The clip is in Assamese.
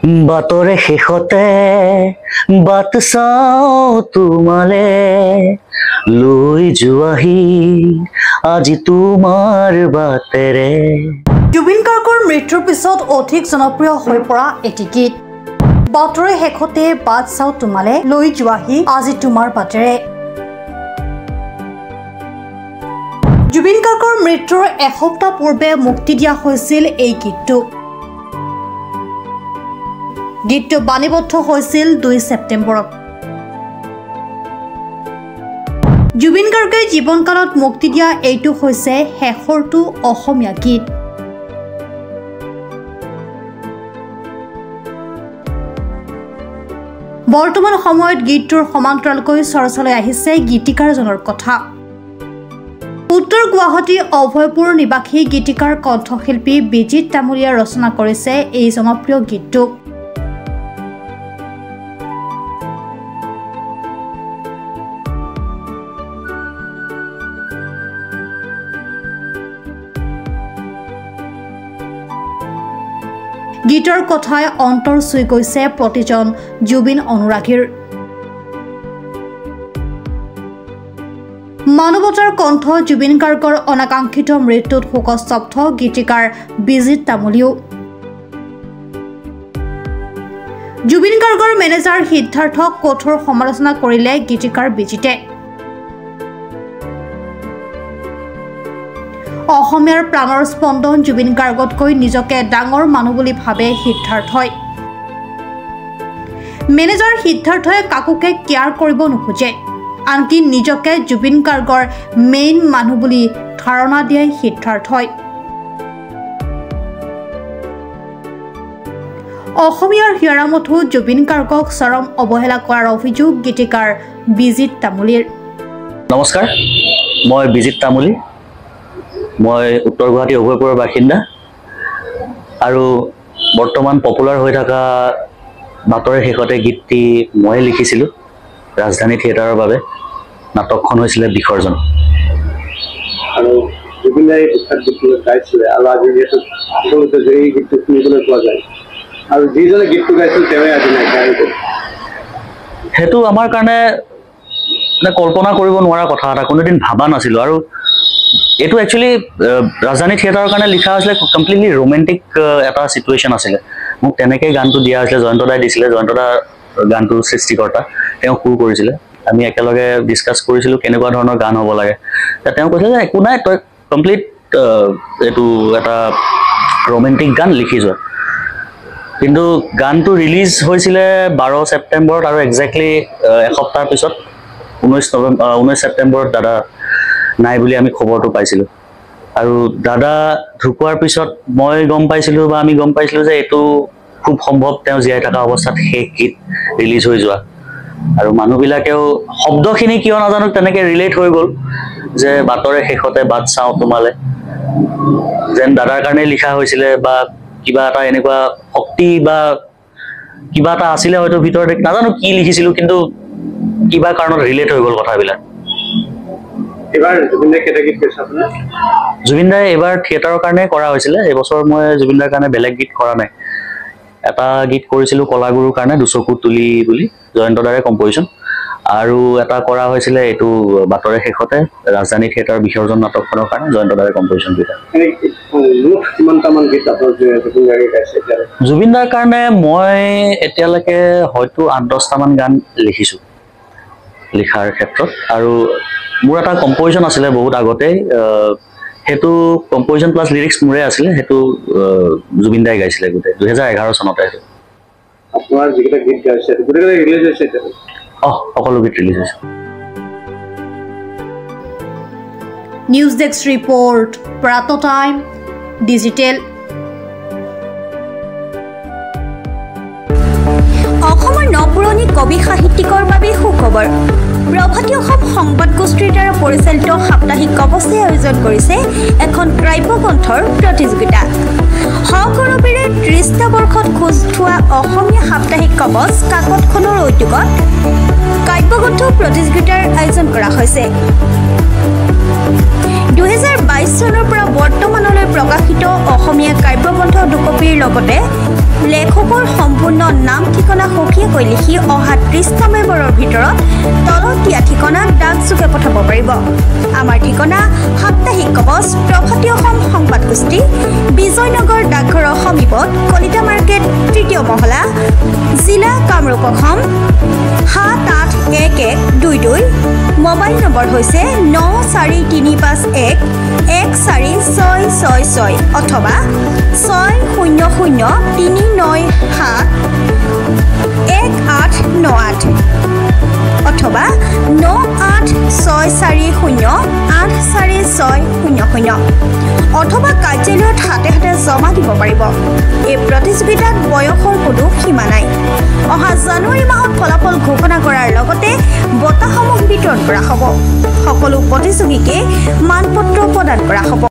বাতৰে শেষতে বাট চাওঁ তোমালে লৈ যোৱাহি আজি তোমাৰ বাটেৰে। জুবিন গাৰ্গৰ মৃত্যুৰ পিছত অধিক জনপ্ৰিয় হৈ পৰা এটি গীত বাতৰে শেষতে বাট চাওঁ তোমালে লৈ যোৱাহি আজি তোমাৰ বাটেৰে। জুবিন গাৰ্গৰ মৃত্যুৰ এসপ্তাহ পূৰ্বে মুক্তি দিয়া হৈছিল এই গীতটো। গীতটো বাণীবদ্ধ হৈছিল 2 ছেপ্টেম্বৰত। জুবিন গাৰ্গে জীৱনকালত মুক্তি দিয়া এইটো হৈছে শেষৰটো অসমীয়া গীত। বৰ্তমান সময়ত গীতটোৰ সমান্তৰালকৈ চৰ্চালৈ আহিছে গীতিকাৰজনৰ কথা। উত্তৰ গুৱাহাটী অভয়পুৰ নিবাসী গীতিকাৰ কণ্ঠশিল্পী বিজিত তামুলীয়ে ৰচনা কৰিছে এই জনপ্ৰিয় গীতটো। গীতৰ কথাই অন্তৰ চুই গৈছে প্ৰতিজন জুবিন অনুৰাগীৰ। মানৱতাৰ কণ্ঠ জুবিন গাৰ্গৰ অনাকাংক্ষিত মৃত্যুত শোকস্তব্ধ গীতিকাৰ বিজিত তামুলীও। জুবিন গাৰ্গৰ মেনেজাৰ সিদ্ধাৰ্থক কঠোৰ সমালোচনা কৰিলে গীতিকাৰ বিজিতে। অসমীয়াৰ প্ৰাণৰ স্পন্দন জুবিন গাৰ্গতকৈ নিজকে ডাঙৰ মানুহ বুলি ভাবে সিদ্ধাৰ্থই। মেনেজাৰ সিদ্ধাৰ্থই কাকোকে কেয়াৰ কৰিব নোখোজে, আনকি নিজকে জুবিন গাৰ্গৰ মেইন মানুহ বুলি ধাৰণা দিয়ে সিদ্ধাৰ্থই। অসমীয়াৰ হিয়াৰামঠু জুবিন গাৰ্গক চৰম অৱহেলা কৰাৰ অভিযোগ গীতিকাৰ বিজিত তামুলীৰ। নমস্কাৰ, মই বিজিত তামুলী। মই উত্তৰ গুৱাহাটী অভয়পুৰৰ বাসিন্দা আৰু বৰ্তমান পপুলাৰ হৈ থকা বাতৰে শেষতে গীতটি মই লিখিছিলোঁ ৰাজধানী থিয়েটাৰৰ বাবে। নাটকখন হৈছিলে বিসৰ্জন। আৰু জুবিন দাই গীতটো গাইছিলে আৰু আজি যিহেতু সকলোতে এই গীতটো শুনিবলৈ পোৱা যায় আৰু যিজনে গীতটো গাইছিল তেওঁৱে আজি নাইকিয়া হৈ গ'ল। সেইটো আমাৰ কাৰণে কল্পনা কৰিব নোৱাৰা কথা এটা, কোনোদিন ভাবা নাছিলোঁ। আৰু এইটো একচুৱেলি ৰাজধানী থিয়েটাৰৰ কাৰণে লিখা হৈছিলে, কমপ্লিটলি ৰোমেণ্টিক এটা চিটুৱেশ্যন আছিলে। মোক তেনেকৈ গানটো দিয়া হৈছিলে, জয়ন্ত দাই দিছিলে। জয়ন্ত দা গানটোৰ সৃষ্টিকৰ্তা, তেওঁ সুৰ কৰিছিলে। আমি একেলগে ডিছকাছ কৰিছিলোঁ কেনেকুৱা ধৰণৰ গান হ'ব লাগে। তেওঁ কৈছিলে যে একো নাই, তই কমপ্লিট এইটো এটা ৰোমেণ্টিক গান লিখি যোৱা। কিন্তু গানটো ৰিলিজ হৈছিলে 12 ছেপ্টেম্বৰত আৰু একজেক্টলি এসপ্তাহৰ পিছত 19 ছেপ্টেম্বৰত দাদা নাই বুলি আমি খবৰটো পাইছিলোঁ। আৰু দাদা ঢুকোৱাৰ পিছত মই গম পাইছিলোঁ বা আমি গম পাইছিলোঁ যে এইটো খুব সম্ভৱ তেওঁ জীয়াই থকা অৱস্থাত শেষ গীত ৰিলিজ হৈ যোৱা। আৰু মানুহবিলাকেও শব্দখিনি কিয় নাজানো তেনেকৈ ৰিলেট হৈ গ'ল যে বাতৰে শেষতে বাট চাওঁ তোমালে, যেন দাদাৰ কাৰণে লিখা হৈছিলে বা কিবা এটা এনেকুৱা শক্তি বা কিবা এটা আছিলে হয়তো ভিতৰত, নাজানো কি লিখিছিলোঁ, কিন্তু কিবা কাৰণত ৰিলেট হৈ গ'ল কথাবিলাক। জুবিন দাই এইবাৰ থিয়েটাৰৰ কাৰণে কৰা হৈছিলে। এইবছৰ মই জুবিন দাৰ কাৰণে বেলেগ গীত কৰা নাই। এটা গীত কৰিছিলোঁ কলাগুৰুৰ কাৰণে, দুচকু তুলি বুলি, জয়ন্ত দাৰে কম্পজিশ্যন। আৰু এটা কৰা হৈছিলে এইটো বাতৰে শেষতে ৰাজধানী থিয়েটাৰ বিসৰ্জন নাটকখনৰ কাৰণে, জয়ন্ত দাৰে কম্পজিশ্যন দুটা। জুবিন দাৰ কাৰণে মই এতিয়ালৈকে হয়তো 8-10টামান গান লিখিছোঁ লিখাৰ ক্ষেত্ৰত। আৰু মোৰ এটা কম্পজিশ্যন আছিলে বহুত আগতেই, সেইটো কম্পজিশ্যন প্লাছ লিৰিক্স মোৰে আছিলে। সেইটো জুবিন দাই গাইছিলে গোটেই 2011 চনতে। আপোনাৰ যিকেইটা গীত গাইছে গোটেইকেইটা ৰিলিজ হৈছে? সকলো গীত ৰিলিজ হৈছে। নিউজ ডেস্ক ৰিপৰ্ট, প্ৰাত টাইম ডিজিটেল। অসমৰ নপুৰণি কবি সাহিত্যিকৰ বাবে সুখবৰ। প্ৰভাতী অসম সংবাদ গোষ্ঠীৰ দ্বাৰা পৰিচালিত সাপ্তাহিক কবচে আয়োজন কৰিছে এখন কাব্যগ্ৰন্থৰ প্ৰতিযোগিতা। সহকৰ্মীৰে 30টা বৰ্ষত খোজ থোৱা অসমীয়া সাপ্তাহিক কবচ কাকতখনৰ উদ্যোগত কাব্যগ্ৰন্থ প্ৰতিযোগিতাৰ আয়োজন কৰা হৈছে। 2022 চনৰ পৰা বৰ্তমানলৈ প্ৰকাশিত অসমীয়া কাব্যগ্ৰন্থ দুকপিৰ লগতে লেখকৰ সম্পূৰ্ণ নাম ঠিকনা সঠিককৈ লিখি অহা 30 নৱেম্বৰৰ ভিতৰত তলত দিয়া ঠিকনাত ডাকযোগে পঠাব পাৰিব। আমাৰ ঠিকনা সাপ্তাহিক কবচ প্ৰভাতী অসম সংবাদ গোষ্ঠী বিজয়নগৰ ডাকঘৰৰ সমীপত কলিতা মাৰ্কেট 3য় মহলা জিলা কামৰূপ অসম 781122 মোবাইল নম্বৰ হৈছে 9435114666 অথবা 6003971898 অথবা 9864084600 অথবা কাৰ্যালয়ত হাতে হাতে জমা দিব পাৰিব। এই প্ৰতিযোগিতাত বয়সৰ কোনো সীমা নাই। অহা জানুৱাৰী মাহত ফলাফল ঘোষণা কৰাৰ লগতে বঁটাসমূহ বিতৰণ কৰা হ'ব। সকলো প্ৰতিযোগীকে মানপত্ৰ প্ৰদান কৰা হ'ব।